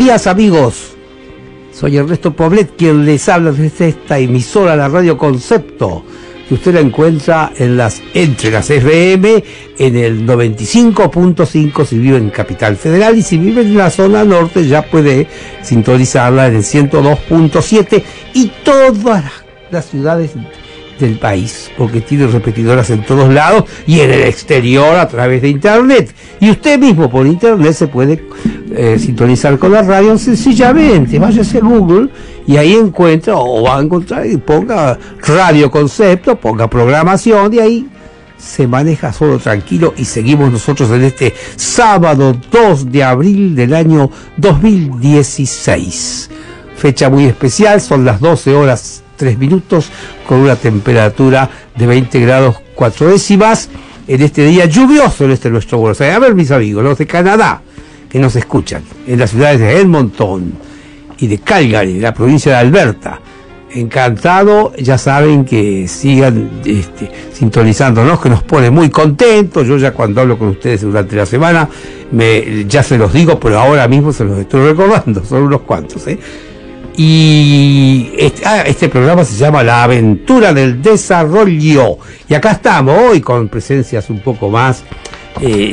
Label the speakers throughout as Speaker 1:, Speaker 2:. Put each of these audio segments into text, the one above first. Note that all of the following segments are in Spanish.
Speaker 1: días, amigos. Soy Ernesto Poblet, quien les habla desde esta emisora, la Radio Concepto, que usted la encuentra entre las FM en el 95.5 si vive en Capital Federal, y si vive en la zona norte ya puede sintonizarla en el 102.7 y todas las ciudades del país, porque tiene repetidoras en todos lados y en el exterior a través de internet. Y usted mismo por internet se puede sintonizar con la radio sencillamente. Váyase a Google y ahí encuentra, o va a encontrar, y ponga Radio Concepto, ponga programación, y ahí se maneja solo tranquilo. Y seguimos nosotros en este sábado 2 de abril del año 2016. Fecha muy especial, son las 12 horas 3 minutos, con una temperatura de 20 grados 4 décimas en este día lluvioso en nuestro Buenos Aires. A ver, mis amigos, los de Canadá que nos escuchan en las ciudades de Edmonton y de Calgary, la provincia de Alberta, encantado, ya saben que sigan sintonizándonos, que nos pone muy contentos. Yo ya cuando hablo con ustedes durante la semana ya se los digo, pero ahora mismo se los estoy recordando, son unos cuantos, Y este programa se llama La Aventura del Desarrollo, y acá estamos hoy con presencias un poco más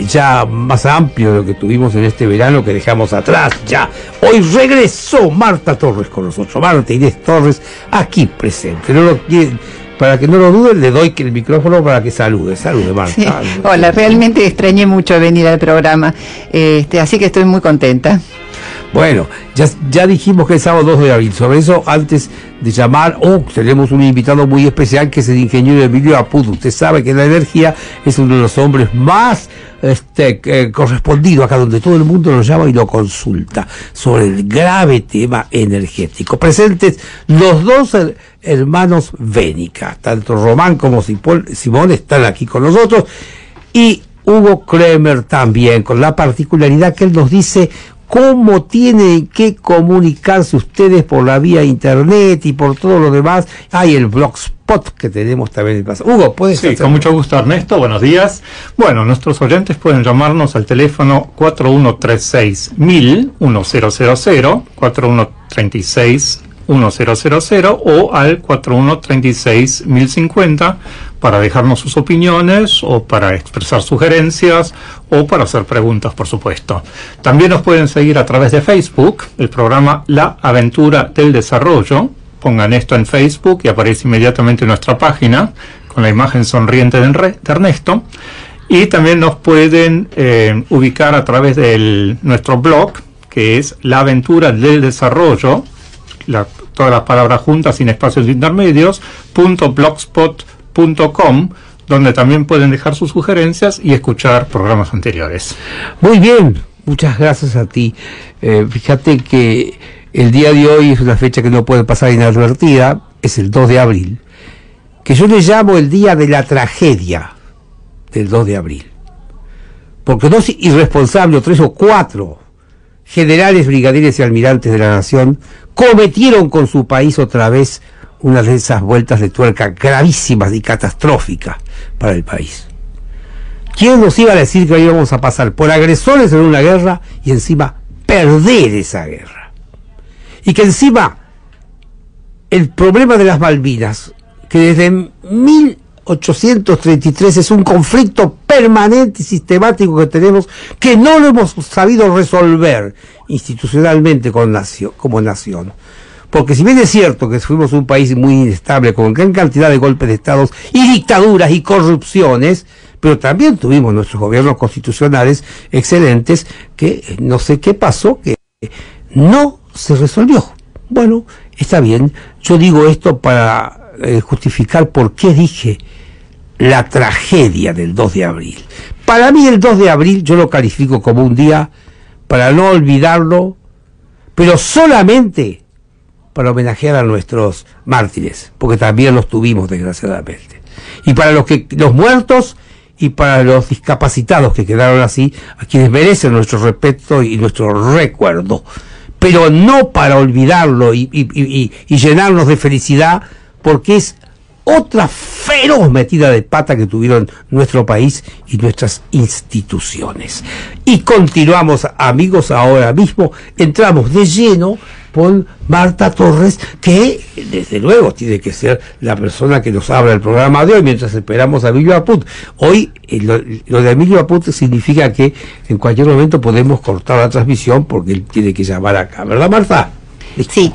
Speaker 1: ya más amplio de lo que tuvimos en este verano que dejamos atrás. Ya hoy regresó Marta Torres con nosotros, Marta Inés Torres aquí presente. Para que no lo duden, le doy el micrófono para que salude Marta.
Speaker 2: Sí. Hola, realmente extrañé mucho venir al programa, así que estoy muy contenta.
Speaker 1: Bueno, ya dijimos que el sábado 2 de abril. Sobre eso, antes de llamar, tenemos un invitado muy especial, que es el ingeniero Emilio Apud. Usted sabe que la energía es uno de los hombres más correspondido acá, donde todo el mundo lo llama y lo consulta sobre el grave tema energético. Presentes los dos hermanos Bénica, tanto Román como Simón están aquí con nosotros, y Hugo Kremer también, con la particularidad que él nos dice cómo tienen que comunicarse ustedes por la vía internet y por todo lo demás. Hay el blogspot que tenemos también en casa. Hugo, ¿puedes hacerlo?
Speaker 3: Sí, con mucho gusto, Ernesto. Buenos días. Bueno, nuestros oyentes pueden llamarnos al teléfono 4136-1000, 4136-1000 o al 4136-1050 para dejarnos sus opiniones o para expresar sugerencias o para hacer preguntas, por supuesto. También nos pueden seguir a través de Facebook, el programa La Aventura del Desarrollo. Pongan esto en Facebook y aparece inmediatamente nuestra página con la imagen sonriente de Ernesto. Y también nos pueden ubicar a través de nuestro blog, que es La Aventura del Desarrollo, todas las palabras juntas sin espacios intermedios, .blogspot.com, donde también pueden dejar sus sugerencias y escuchar programas anteriores.
Speaker 1: Muy bien, muchas gracias a ti. Fíjate que el día de hoy es una fecha que no puede pasar inadvertida, es el 2 de abril, que yo le llamo el día de la tragedia del 2 de abril, porque 2 irresponsables, 3 o 4 generales, brigadieres y almirantes de la nación cometieron con su país otra vez una de esas vueltas de tuerca gravísimas y catastróficas para el país. ¿Quién nos iba a decir que íbamos a pasar por agresores en una guerra y encima perder esa guerra? Y que encima el problema de las Malvinas, que desde 1833 es un conflicto permanente y sistemático que tenemos, que no lo hemos sabido resolver institucionalmente como nación. Porque si bien es cierto que fuimos un país muy inestable, con gran cantidad de golpes de estados y dictaduras y corrupciones, pero también tuvimos nuestros gobiernos constitucionales excelentes, que no sé qué pasó, que no se resolvió. Bueno, está bien, yo digo esto para justificar por qué dije la tragedia del 2 de abril. Para mí el 2 de abril yo lo califico como un día para no olvidarlo, pero solamente para homenajear a nuestros mártires, porque también los tuvimos, desgraciadamente. Y para los muertos y para los discapacitados que quedaron así, a quienes merecen nuestro respeto y nuestro recuerdo. Pero no para olvidarlo y llenarnos de felicidad, porque es otra feroz metida de pata que tuvieron nuestro país y nuestras instituciones. Y continuamos, amigos, ahora mismo entramos de lleno con Marta Torres, que desde luego tiene que ser la persona que nos abra el programa de hoy mientras esperamos a Emilio Aput. Hoy lo de Emilio Aput significa que en cualquier momento podemos cortar la transmisión porque él tiene que llamar acá, ¿verdad, Marta?
Speaker 2: Sí,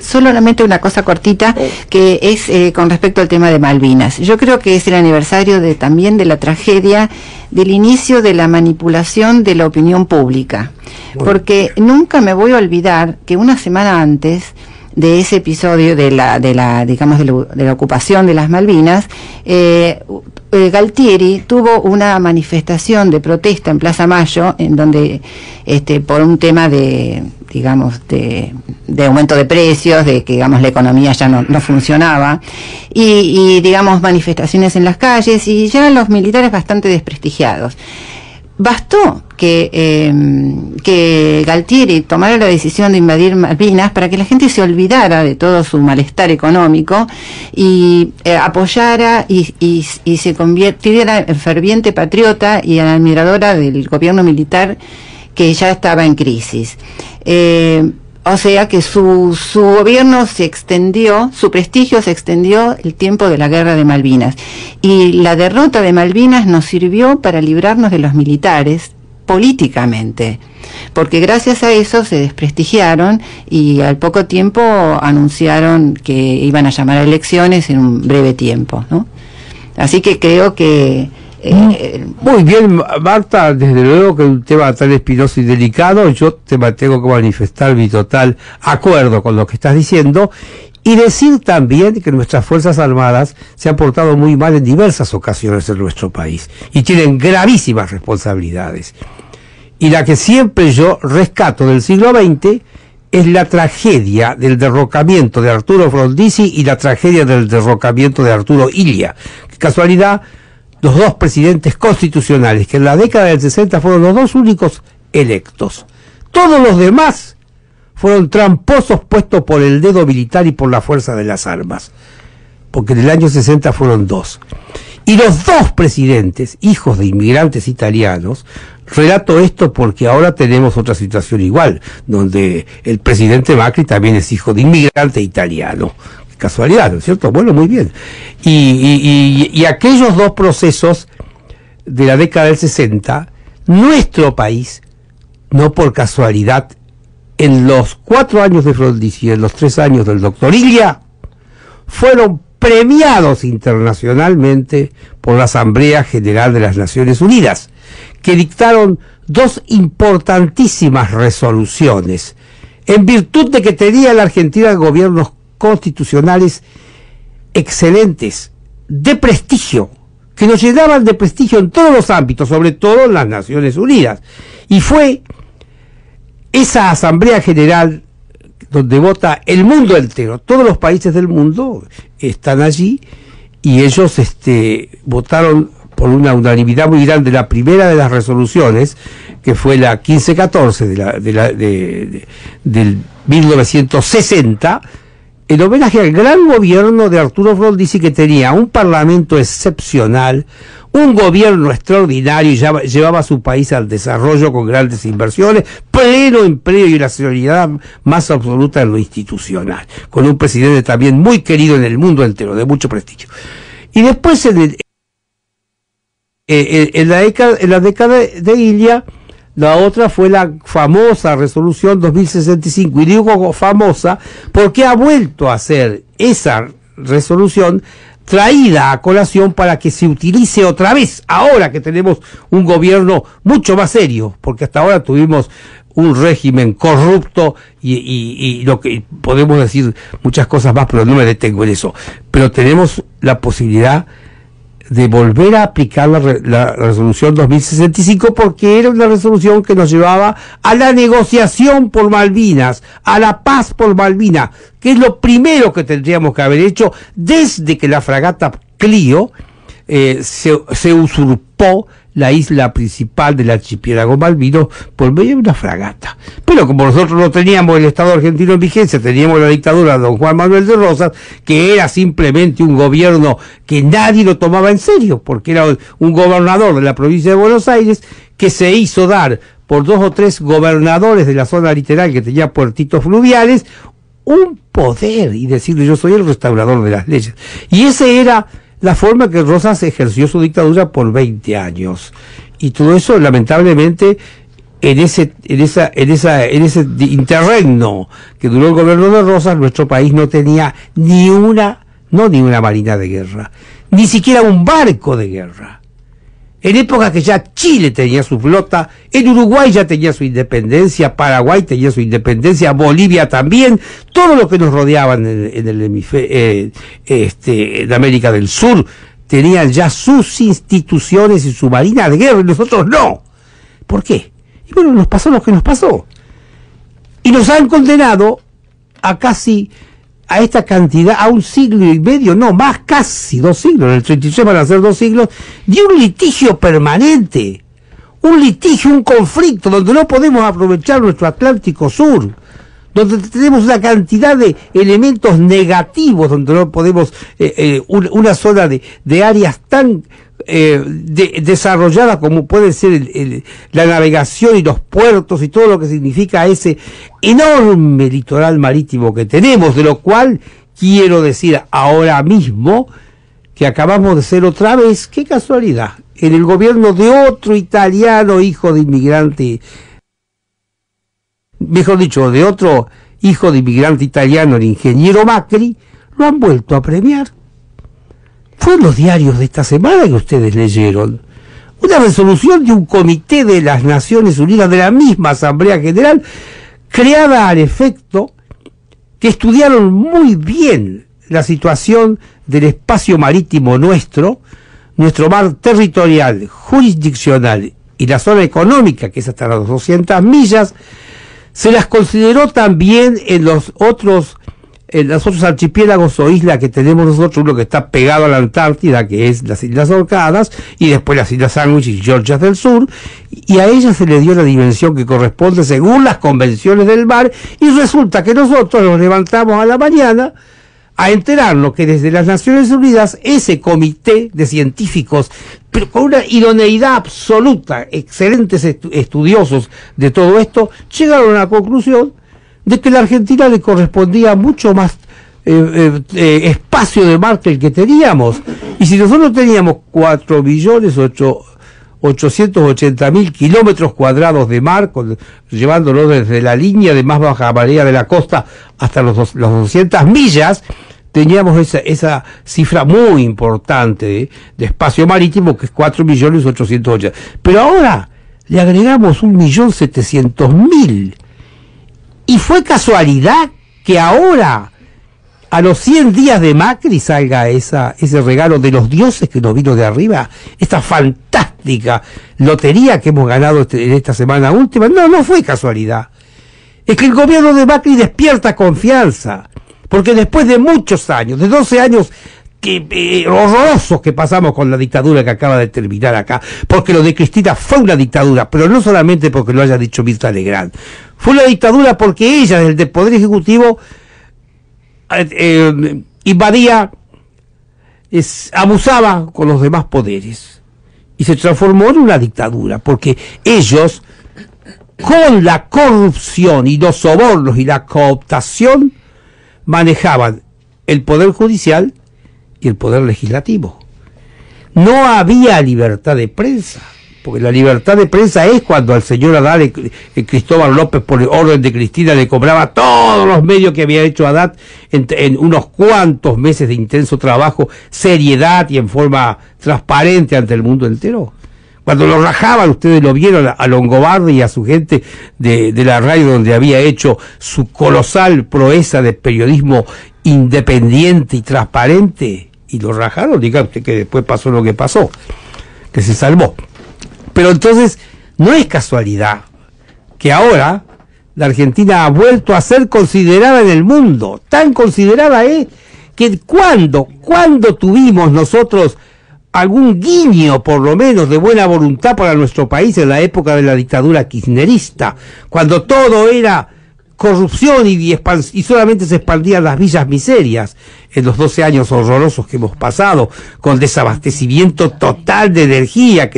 Speaker 2: solamente una cosa cortita que es con respecto al tema de Malvinas. Yo creo que es el aniversario también de la tragedia del inicio de la manipulación de la opinión pública, porque nunca me voy a olvidar que una semana antes de ese episodio de la ocupación de las Malvinas, Galtieri tuvo una manifestación de protesta en Plaza Mayo, en donde por un tema de aumento de precios, de que la economía ya no funcionaba, y manifestaciones en las calles, y ya los militares bastante desprestigiados. Bastó que Galtieri tomara la decisión de invadir Malvinas para que la gente se olvidara de todo su malestar económico y apoyara y se convirtiera en ferviente patriota y en admiradora del gobierno militar que ya estaba en crisis. O sea que su gobierno se extendió, su prestigio se extendió el tiempo de la guerra de Malvinas. Y la derrota de Malvinas nos sirvió para librarnos de los militares políticamente, porque gracias a eso se desprestigiaron y al poco tiempo anunciaron que iban a llamar a elecciones en un breve tiempo, ¿no? Así que creo que
Speaker 1: muy bien, Marta, desde luego que un tema tan espinoso y delicado, yo te tengo que manifestar mi total acuerdo con lo que estás diciendo y decir también que nuestras Fuerzas Armadas se han portado muy mal en diversas ocasiones en nuestro país y tienen gravísimas responsabilidades. Y la que siempre yo rescato del siglo XX es la tragedia del derrocamiento de Arturo Frondizi y la tragedia del derrocamiento de Arturo Illia. Qué casualidad, los dos presidentes constitucionales que en la década del 60 fueron los dos únicos electos. Todos los demás fueron tramposos puestos por el dedo militar y por la fuerza de las armas, porque en el año 60 fueron dos. Y los dos presidentes, hijos de inmigrantes italianos, relato esto porque ahora tenemos otra situación igual, donde el presidente Macri también es hijo de inmigrante italiano. Casualidad, ¿no es cierto? Bueno, muy bien. Y aquellos dos procesos de la década del 60, nuestro país, no por casualidad, en los 4 años de Frondizi y en los 3 años del doctor Illia, fueron premiados internacionalmente por la Asamblea General de las Naciones Unidas, que dictaron 2 importantísimas resoluciones, en virtud de que tenía la Argentina gobiernos constitucionales excelentes, de prestigio, que nos llenaban de prestigio en todos los ámbitos, sobre todo en las Naciones Unidas. Y fue esa Asamblea General donde vota el mundo entero, todos los países del mundo están allí, y ellos votaron por una unanimidad muy grande la primera de las resoluciones, que fue la 1514 del 1960, en homenaje al gran gobierno de Arturo Frondizi, que tenía un parlamento excepcional, un gobierno extraordinario, y llevaba a su país al desarrollo con grandes inversiones, pleno empleo y la seguridad más absoluta en lo institucional, con un presidente también muy querido en el mundo entero, de mucho prestigio. Y después en la década de Illia, la otra fue la famosa resolución 2065, y digo famosa porque ha vuelto a ser esa resolución traída a colación para que se utilice otra vez, ahora que tenemos un gobierno mucho más serio, porque hasta ahora tuvimos un régimen corrupto y lo que podemos decir muchas cosas más, pero no me detengo en eso. Pero tenemos la posibilidad de volver a aplicar la resolución 2065, porque era una resolución que nos llevaba a la negociación por Malvinas, a la paz por Malvinas, que es lo primero que tendríamos que haber hecho desde que la fragata Clio se usurpó la isla principal del archipiélago Malvinos por medio de una fragata. Pero como nosotros no teníamos el Estado argentino en vigencia, teníamos la dictadura de don Juan Manuel de Rosas, que era simplemente un gobierno que nadie lo tomaba en serio, porque era un gobernador de la provincia de Buenos Aires que se hizo dar por 2 o 3 gobernadores de la zona litoral que tenía puertitos fluviales un poder y decirle yo soy el restaurador de las leyes. Y ese era la forma que Rosas ejerció su dictadura por 20 años. Y todo eso, lamentablemente, en ese interregno que duró el gobierno de Rosas, nuestro país no tenía ni una marina de guerra, ni siquiera un barco de guerra. En época que ya Chile tenía su flota, en Uruguay ya tenía su independencia, Paraguay tenía su independencia, Bolivia también, todo lo que nos rodeaban en el hemisferio, en América del Sur, tenían ya sus instituciones y su marina de guerra, y nosotros no. ¿Por qué? Y bueno, nos pasó lo que nos pasó. Y nos han condenado a esta cantidad, a 1 siglo y medio, no, más, casi 2 siglos, en el 33 van a ser 2 siglos, de un litigio permanente, un conflicto, donde no podemos aprovechar nuestro Atlántico Sur, donde tenemos una cantidad de elementos negativos, donde no podemos, una zona de áreas tan desarrollada como puede ser la navegación y los puertos y todo lo que significa ese enorme litoral marítimo que tenemos, de lo cual quiero decir ahora mismo que acabamos de ser otra vez, qué casualidad, en el gobierno de otro italiano hijo de inmigrante, mejor dicho, de otro hijo de inmigrante italiano, el ingeniero Macri, lo han vuelto a premiar. Fue en los diarios de esta semana que ustedes leyeron una resolución de un comité de las Naciones Unidas, de la misma Asamblea General, creada al efecto, que estudiaron muy bien la situación del espacio marítimo nuestro mar territorial, jurisdiccional y la zona económica, que es hasta las 200 millas, se las consideró también en los otros archipiélagos o islas que tenemos nosotros, uno que está pegado a la Antártida, que es las Islas Orcadas, y después las Islas Sandwich y Georgias del Sur, y a ellas se le dio la dimensión que corresponde según las convenciones del mar, y resulta que nosotros nos levantamos a la mañana a enterarnos que desde las Naciones Unidas ese comité de científicos, pero con una idoneidad absoluta, excelentes estudiosos de todo esto, llegaron a la conclusión de que la Argentina le correspondía mucho más espacio de mar que el que teníamos. Y si nosotros teníamos 4.880.000 kilómetros cuadrados de mar, llevándolo desde la línea de más baja marea de la costa hasta las 200 millas, teníamos esa cifra muy importante de espacio marítimo, que es 4.880.000. Pero ahora le agregamos 1.700.000. Y fue casualidad que ahora, a los 100 días de Macri, salga ese regalo de los dioses que nos vino de arriba, esta fantástica lotería que hemos ganado en esta semana última. No fue casualidad. Es que el gobierno de Macri despierta confianza, porque después de muchos años, de 12 años horrorosos que pasamos con la dictadura que acaba de terminar acá, porque lo de Cristina fue una dictadura, pero no solamente porque lo haya dicho Mirta Legrand, fue una dictadura porque ella, desde el Poder Ejecutivo, invadía, abusaba con los demás poderes, y se transformó en una dictadura, porque ellos, con la corrupción y los sobornos y la cooptación, manejaban el Poder Judicial y el Poder Legislativo. No había libertad de prensa, porque la libertad de prensa es cuando al señor Haddad, Cristóbal López, por orden de Cristina, le cobraba todos los medios que había hecho Haddad en unos cuantos meses de intenso trabajo, seriedad y en forma transparente ante el mundo entero. Cuando lo rajaban, ustedes lo vieron a Longobardi y a su gente de la radio, donde había hecho su colosal proeza de periodismo independiente y transparente, y lo rajaron. Diga usted que después pasó lo que pasó, que se salvó. Pero entonces no es casualidad que ahora la Argentina ha vuelto a ser considerada en el mundo. Tan considerada es que cuando tuvimos nosotros algún guiño, por lo menos, de buena voluntad para nuestro país en la época de la dictadura kirchnerista, cuando todo era corrupción y solamente se expandían las villas miserias, en los 12 años horrorosos que hemos pasado, con desabastecimiento total de energía,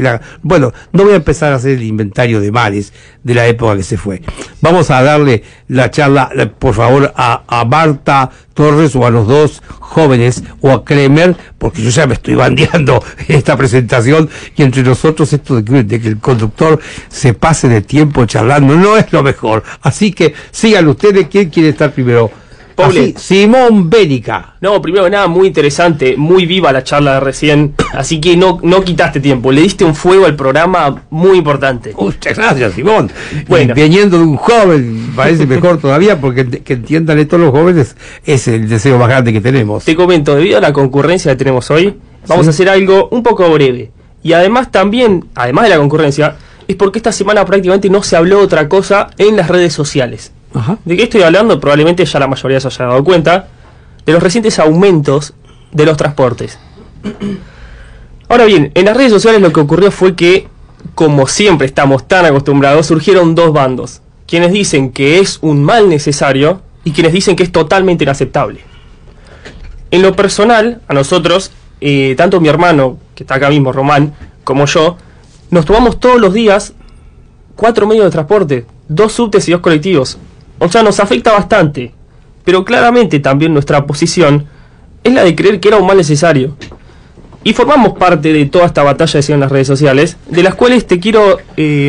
Speaker 1: bueno, no voy a empezar a hacer el inventario de males de la época que se fue. Vamos a darle la charla, por favor, a Marta Torres, o a los dos jóvenes, o a Kremer, porque yo ya me estoy bandeando en esta presentación, y entre nosotros esto de que el conductor se pase de tiempo charlando no es lo mejor. Así que sigan ustedes. ¿Quién quiere estar primero? Así, Simón Bénica.
Speaker 4: No, primero que nada, muy interesante, muy viva la charla de recién, así que no quitaste tiempo, le diste un fuego al programa muy importante.
Speaker 1: Muchas gracias, Simón.
Speaker 4: Bueno.
Speaker 1: Viniendo de un joven, parece mejor todavía, porque que entiendan esto los jóvenes es el deseo más grande que tenemos.
Speaker 4: Te comento, debido a la concurrencia que tenemos hoy, vamos a hacer algo un poco breve. Y además también, además de la concurrencia, es porque esta semana prácticamente no se habló de otra cosa en las redes sociales.
Speaker 1: Ajá.
Speaker 4: ¿De qué estoy hablando? Probablemente ya la mayoría se haya dado cuenta de los recientes aumentos de los transportes. Ahora bien, en las redes sociales lo que ocurrió fue que, como siempre estamos tan acostumbrados, surgieron dos bandos. Quienes dicen que es un mal necesario y quienes dicen que es totalmente inaceptable. En lo personal, a nosotros, tanto mi hermano, que está acá mismo, Román, como yo, nos tomamos todos los días 4 medios de transporte, 2 subtes y 2 colectivos. O sea, nos afecta bastante, pero claramente también nuestra posición es la de creer que era un mal necesario. Y formamos parte de toda esta batalla en las redes sociales, de las cuales te quiero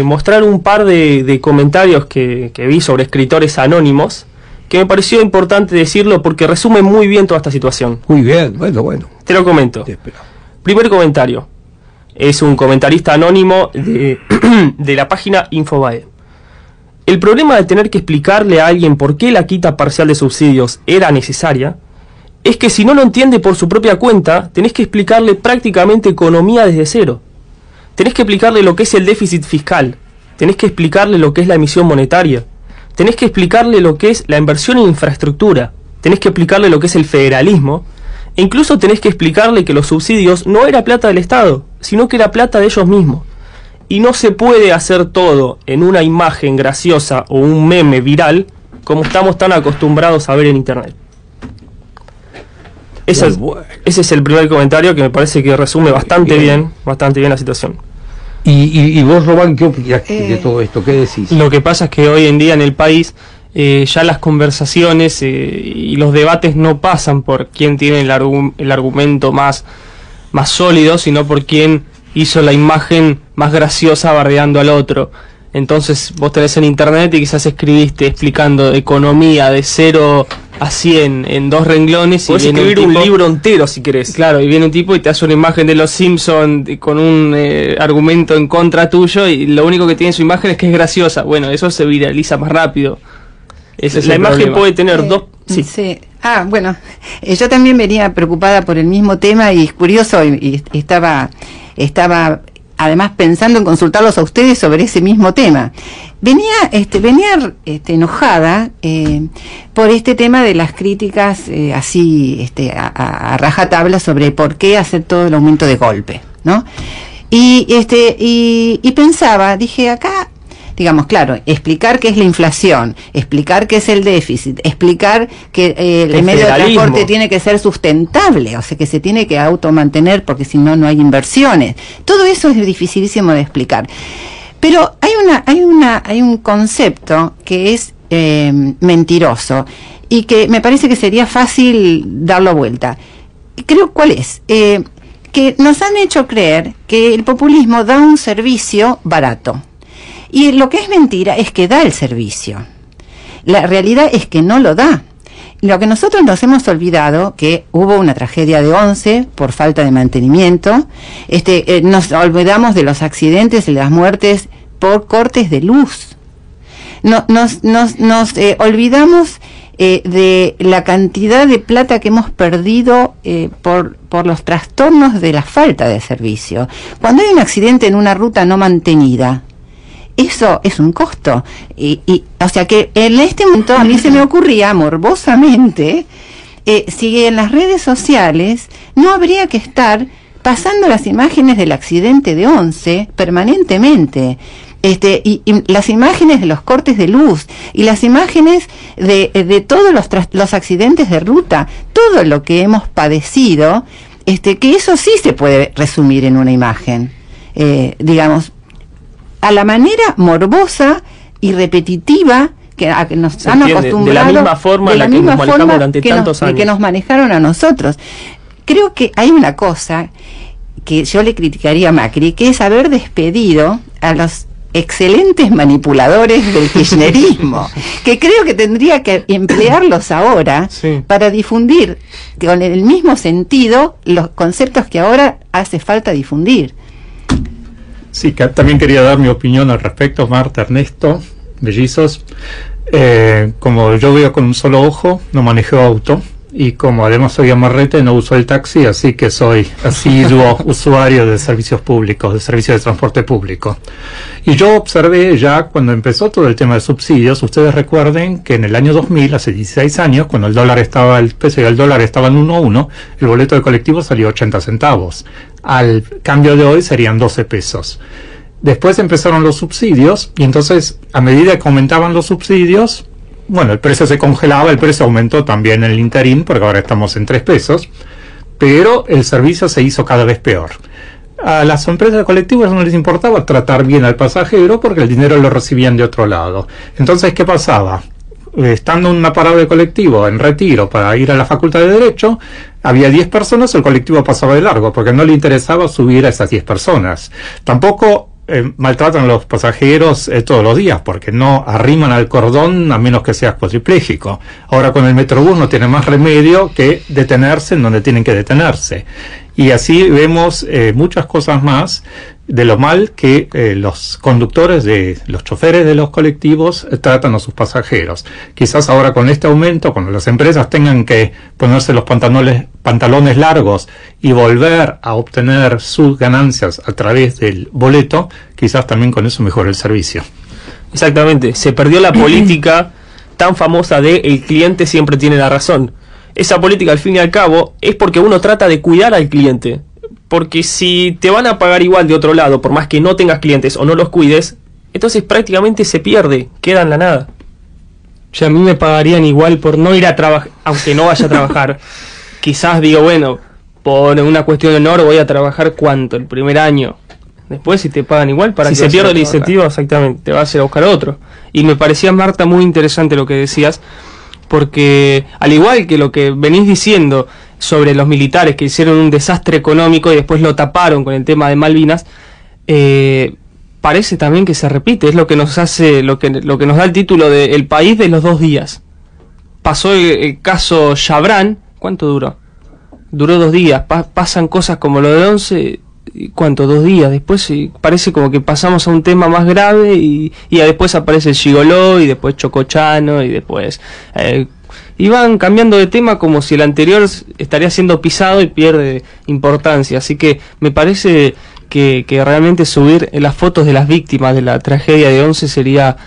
Speaker 4: mostrar un par de comentarios que vi sobre escritores anónimos, que me pareció importante decirlo porque resume muy bien toda esta situación.
Speaker 1: Muy bien, bueno.
Speaker 4: Te lo comento. Primer comentario. Es un comentarista anónimo de la página Infobae. El problema de tener que explicarle a alguien por qué la quita parcial de subsidios era necesaria es que si no lo entiende por su propia cuenta, tenés que explicarle prácticamente economía desde cero. Tenés que explicarle lo que es el déficit fiscal, tenés que explicarle lo que es la emisión monetaria, tenés que explicarle lo que es la inversión en infraestructura, tenés que explicarle lo que es el federalismo, e incluso tenés que explicarle que los subsidios no era plata del Estado, sino que era plata de ellos mismos. Y no se puede hacer todo en una imagen graciosa o un meme viral como estamos tan acostumbrados a ver en internet. Ese es el primer comentario que me parece que resume bastante bien la situación.
Speaker 1: ¿Y vos, Román, qué opinas de todo esto? ¿Qué decís?
Speaker 5: Lo que pasa es que hoy en día en el país ya las conversaciones y los debates no pasan por quién tiene el argumento más sólido, sino por quién hizo la imagen más graciosa bardeando al otro. Entonces vos tenés en internet y quizás escribiste explicando economía de 0 a 100 en 2 renglones.
Speaker 4: Podés escribir un libro entero si querés.
Speaker 5: Claro, y viene un tipo y te hace una imagen de los Simpsons con un argumento en contra tuyo, y lo único que tiene su imagen es que es graciosa. Bueno, eso se viraliza más rápido.
Speaker 4: Ese es la imagen problema. Puede tener dos...
Speaker 2: Sí. Bueno, yo también venía preocupada por el mismo tema, y es curioso, y estaba además pensando en consultarlos a ustedes sobre ese mismo tema. Venía enojada por este tema de las críticas a rajatabla sobre por qué hacer todo el aumento de golpe, ¿no? Y pensaba, dije, acá, digamos, claro, explicar qué es la inflación, explicar qué es el déficit, explicar que el medio de transporte tiene que ser sustentable, o sea, que se tiene que automantener porque si no, no hay inversiones. Todo eso es dificilísimo de explicar. Pero hay un concepto que es mentiroso y que me parece que sería fácil darlo vuelta. Creo, ¿cuál es? Que nos han hecho creer que el populismo da un servicio barato. Y lo que es mentira es que da el servicio. La realidad es que no lo da. Lo que nosotros nos hemos olvidado, que hubo una tragedia de 11 por falta de mantenimiento, nos olvidamos de los accidentes y las muertes por cortes de luz. Nos olvidamos de la cantidad de plata que hemos perdido por los trastornos de la falta de servicio. Cuando hay un accidente en una ruta no mantenida, eso es un costo. O sea que en este momento a mí se me ocurría morbosamente, si en las redes sociales no habría que estar pasando las imágenes del accidente de Once permanentemente. Y las imágenes de los cortes de luz y las imágenes de todos los accidentes de ruta, todo lo que hemos padecido, que eso sí se puede resumir en una imagen, digamos, a la manera morbosa y repetitiva que nos han acostumbrado,
Speaker 4: de la misma forma en la que nos manejamos durante tantos años,
Speaker 2: que nos manejaron a nosotros. Creo que hay una cosa que yo le criticaría a Macri, que es haber despedido a los excelentes manipuladores del kirchnerismo, que creo que tendría que emplearlos ahora para difundir con el mismo sentido los conceptos que ahora hace falta difundir.
Speaker 3: Sí, también quería dar mi opinión al respecto, Marta, Ernesto, Bellizos. Como yo veo con un solo ojo, no manejo auto, y como además soy amarrete, no uso el taxi, así que soy asiduo usuario de servicios públicos, de servicios de transporte público. Y yo observé ya cuando empezó todo el tema de subsidios, ustedes recuerden que en el año 2000, hace 16 años, cuando el peso del dólar estaba en 1.1, el boleto de colectivo salió 80 centavos. Al cambio de hoy serían 12 pesos. Después empezaron los subsidios, y entonces, a medida que aumentaban los subsidios, bueno, el precio se congelaba, el precio aumentó también en el interín, porque ahora estamos en 3 pesos, pero el servicio se hizo cada vez peor. A las empresas de colectivos no les importaba tratar bien al pasajero porque el dinero lo recibían de otro lado. Entonces, ¿qué pasaba? Estando en una parada de colectivo en Retiro para ir a la Facultad de Derecho, había 10 personas, el colectivo pasaba de largo porque no le interesaba subir a esas 10 personas. Tampoco maltratan a los pasajeros todos los días, porque no arriman al cordón a menos que seas cuadripléjico. Ahora con el Metrobús no tiene más remedio que detenerse en donde tienen que detenerse. Y así vemos muchas cosas más de lo mal que los conductores, los choferes de los colectivos tratan a sus pasajeros. Quizás ahora con este aumento, cuando las empresas tengan que ponerse los pantalones largos y volver a obtener sus ganancias a través del boleto, quizás también con eso mejore el servicio.
Speaker 4: Exactamente, se perdió la política tan famosa de el cliente siempre tiene la razón. Esa política, al fin y al cabo, es porque uno trata de cuidar al cliente. Porque si te van a pagar igual de otro lado, por más que no tengas clientes o no los cuides, entonces prácticamente se pierde, queda en la nada.
Speaker 5: Ya a mí me pagarían igual por no ir a trabajar, aunque no vaya a trabajar. Quizás digo, bueno, por una cuestión de honor voy a trabajar ¿cuánto? El primer año. Después si te pagan igual, para
Speaker 4: si se pierde el incentivo, exactamente, te vas a ir a buscar otro. Y me parecía, Marta, muy interesante lo que decías, porque al igual que lo que venís diciendo sobre los militares que hicieron un desastre económico y después lo taparon con el tema de Malvinas, parece también que se repite, es lo que nos hace, lo que nos da el título de El país de los 2 días. Pasó el caso Chabrán, ¿cuánto duró? Duró 2 días, pasan cosas como lo de Once, ¿cuánto? 2 días, después parece como que pasamos a un tema más grave y después aparece el Gigoló y después Chocochano y después... y van cambiando de tema como si el anterior estaría siendo pisado y pierde importancia. Así que me parece que realmente subir las fotos de las víctimas de la tragedia de Once sería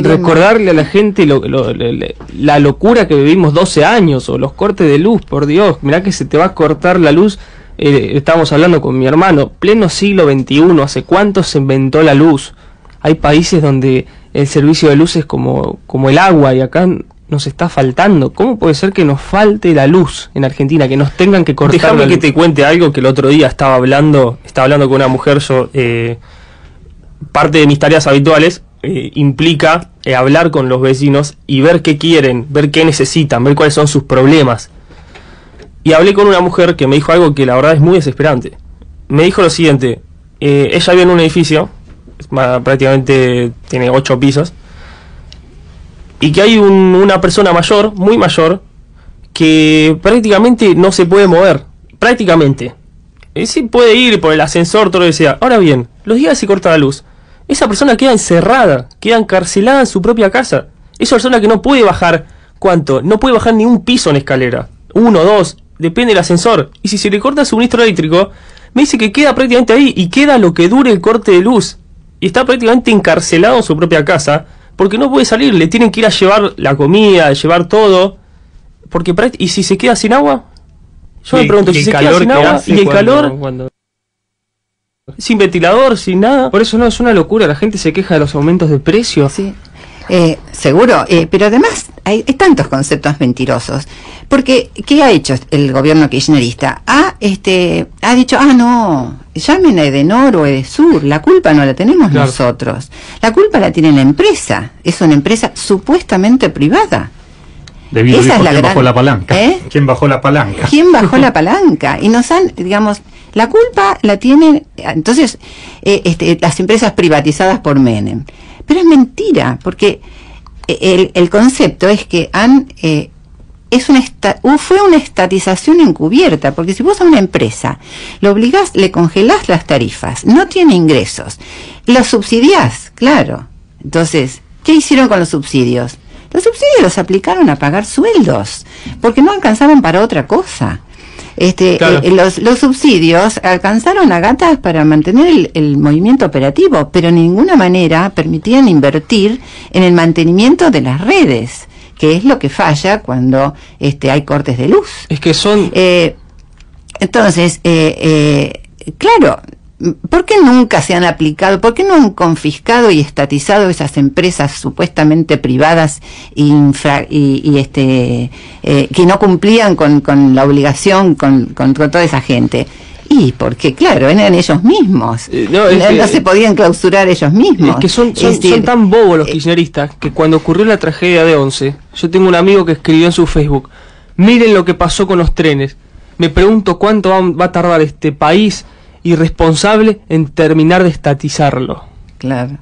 Speaker 4: recordarle a la gente la locura que vivimos 12 años, o los cortes de luz, por Dios, mirá que se te va a cortar la luz. Estábamos hablando con mi hermano, pleno siglo XXI, ¿hace cuánto se inventó la luz? Hay países donde el servicio de luz es como el agua, y acá nos está faltando. ¿Cómo puede ser que nos falte la luz en Argentina, que nos tengan que cortar? Déjame que te cuente algo que el otro día estaba hablando con una mujer. Yo, parte de mis tareas habituales implica hablar con los vecinos y ver qué quieren, ver qué necesitan, ver cuáles son sus problemas. Y hablé con una mujer que me dijo algo que la verdad es muy desesperante. Me dijo lo siguiente: ella vive en un edificio, prácticamente tiene 8 pisos, y que hay una persona mayor, muy mayor, que prácticamente no se puede mover, prácticamente. Sí puede ir por el ascensor, todo lo que sea. Ahora bien, los días que se corta la luz, esa persona queda encerrada, queda encarcelada en su propia casa. Esa persona que no puede bajar, ¿cuánto? No puede bajar ni un piso en escalera, 1, 2, depende del ascensor. Y si se le corta el suministro eléctrico, me dice que queda prácticamente ahí, y queda lo que dure el corte de luz. Y está prácticamente encarcelado en su propia casa, porque no puede salir, le tienen que ir a llevar la comida, a llevar todo, y si se queda sin agua, Yo me pregunto,
Speaker 5: y
Speaker 4: si
Speaker 5: el
Speaker 4: se queda
Speaker 5: calor
Speaker 4: sin
Speaker 5: que
Speaker 4: agua,
Speaker 5: hace
Speaker 4: y el
Speaker 5: cuando-
Speaker 4: calor,
Speaker 5: cuando-
Speaker 4: sin ventilador, sin nada.
Speaker 5: Por eso no, es una locura, la gente se queja de los aumentos de precios.
Speaker 2: Sí. Seguro, pero además hay tantos conceptos mentirosos. Porque, ¿qué ha hecho el gobierno kirchnerista? Ha dicho, no, llamen a Edenor o Edesur, la culpa no la tenemos
Speaker 5: Claro.
Speaker 2: nosotros. La culpa la tiene la empresa, es una empresa supuestamente privada.
Speaker 3: Debido
Speaker 2: Esa
Speaker 3: dijo
Speaker 2: es la
Speaker 3: quién
Speaker 2: gran-
Speaker 3: bajó la palanca.
Speaker 2: ¿Eh?
Speaker 3: ¿Quién bajó la palanca?
Speaker 2: ¿Quién bajó la palanca? Y nos han, digamos, la culpa la tienen, entonces, las empresas privatizadas por Menem. Pero es mentira, porque el concepto es que fue una estatización encubierta, porque si vos a una empresa le obligás, le congelás las tarifas, no tiene ingresos, los subsidiás, claro. Entonces, ¿qué hicieron con los subsidios? Los subsidios los aplicaron a pagar sueldos, porque no alcanzaban para otra cosa.
Speaker 5: Claro.
Speaker 2: Los subsidios alcanzaron a gatas para mantener el movimiento operativo, pero de ninguna manera permitían invertir en el mantenimiento de las redes, que es lo que falla cuando hay cortes de luz.
Speaker 5: Es que son...
Speaker 2: Entonces, claro, ¿por qué nunca se han aplicado, por qué no han confiscado y estatizado esas empresas supuestamente privadas que no cumplían con la obligación con toda esa gente? Y porque, claro, eran ellos mismos.
Speaker 5: No, es que-
Speaker 2: no se podían clausurar ellos mismos.
Speaker 5: Es que son tan bobos los kirchneristas que cuando ocurrió la tragedia de 11, yo tengo un amigo que escribió en su Facebook, miren lo que pasó con los trenes. Me pregunto cuánto va a tardar este país irresponsable en terminar de estatizarlo.
Speaker 2: Claro.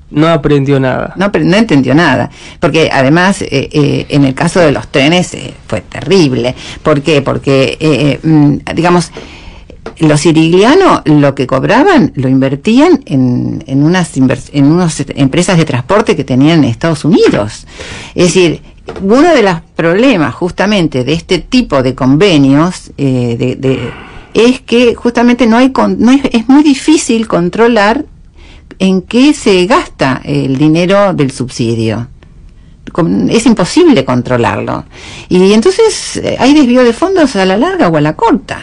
Speaker 5: No aprendió nada.
Speaker 2: No, pero no entendió nada, porque además en el caso de los trenes fue terrible. ¿Por qué? Porque, digamos, los Irigliano lo que cobraban lo invertían en unas empresas de transporte que tenían en Estados Unidos. Es decir, uno de los problemas justamente de este tipo de convenios es que justamente es muy difícil controlar en qué se gasta el dinero del subsidio. Es imposible controlarlo. Y entonces hay desvío de fondos a la larga o a la corta.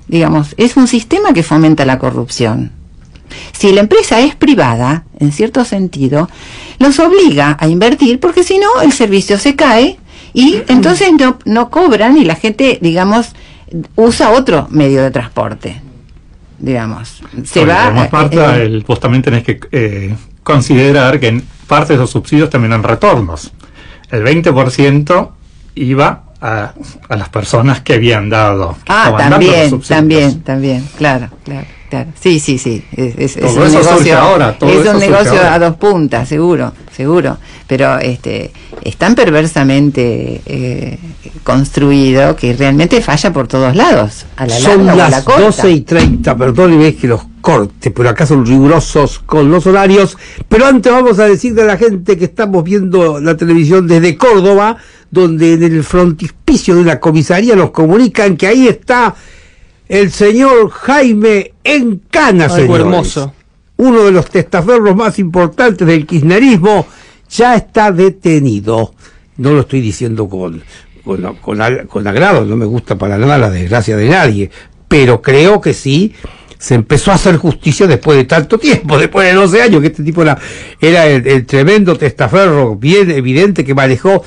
Speaker 2: Digamos, es un sistema que fomenta la corrupción. Si la empresa es privada, en cierto sentido, los obliga a invertir porque si no el servicio se cae y entonces no cobran y la gente, digamos, usa otro medio de transporte. Digamos,
Speaker 3: Además, Marta, vos también tenés que considerar que en parte de esos subsidios también han retornos. El 20% iba a las personas que habían dado. estaban dando los subsidios.
Speaker 2: también, claro. Sí. Es
Speaker 3: Todo
Speaker 2: un
Speaker 3: eso surge
Speaker 2: negocio,
Speaker 3: ahora, todo
Speaker 2: es
Speaker 3: eso
Speaker 2: un
Speaker 3: surge
Speaker 2: negocio
Speaker 3: ahora.
Speaker 2: a dos puntas, seguro. Pero es tan perversamente construido que realmente falla por todos lados, a la
Speaker 1: Son
Speaker 2: larga o a la
Speaker 1: las
Speaker 2: corta.
Speaker 1: 12:30, perdón, y ves que los cortes, pero acá son rigurosos con los horarios. Pero antes vamos a decirle a la gente que estamos viendo la televisión desde Córdoba, donde en el frontispicio de una comisaría nos comunican que ahí está el señor Jaime Encana,
Speaker 5: Algo
Speaker 1: señores.
Speaker 5: hermoso.
Speaker 1: Uno de los testaferros más importantes del kirchnerismo ya está detenido. No lo estoy diciendo con agrado, no me gusta para nada la desgracia de nadie, pero creo que sí se empezó a hacer justicia después de tanto tiempo, después de 12 años, que este tipo era el tremendo testaferro bien evidente que manejó,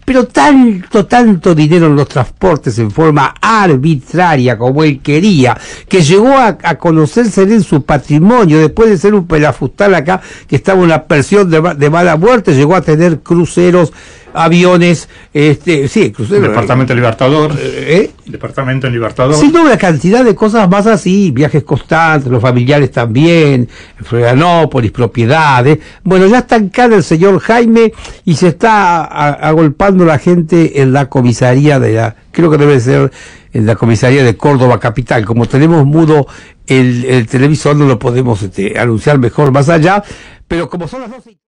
Speaker 1: pero tanto dinero en los transportes en forma arbitraria como él quería, que llegó a conocerse en su patrimonio, después de ser un pelafustal acá, que estaba en una pensión de mala muerte, llegó a tener cruceros, aviones, cruceros.
Speaker 3: Departamento Libertador. Departamento en Libertador.
Speaker 1: Sí, no, una cantidad de cosas más así, viajes constantes, los familiares también, Florianópolis, propiedades. Bueno, ya está en cara el señor Jaime y se está agolpando la gente en la comisaría creo que debe ser en la comisaría de Córdoba capital. Como tenemos mudo el televisor, no lo podemos anunciar mejor más allá, pero como son las 12:00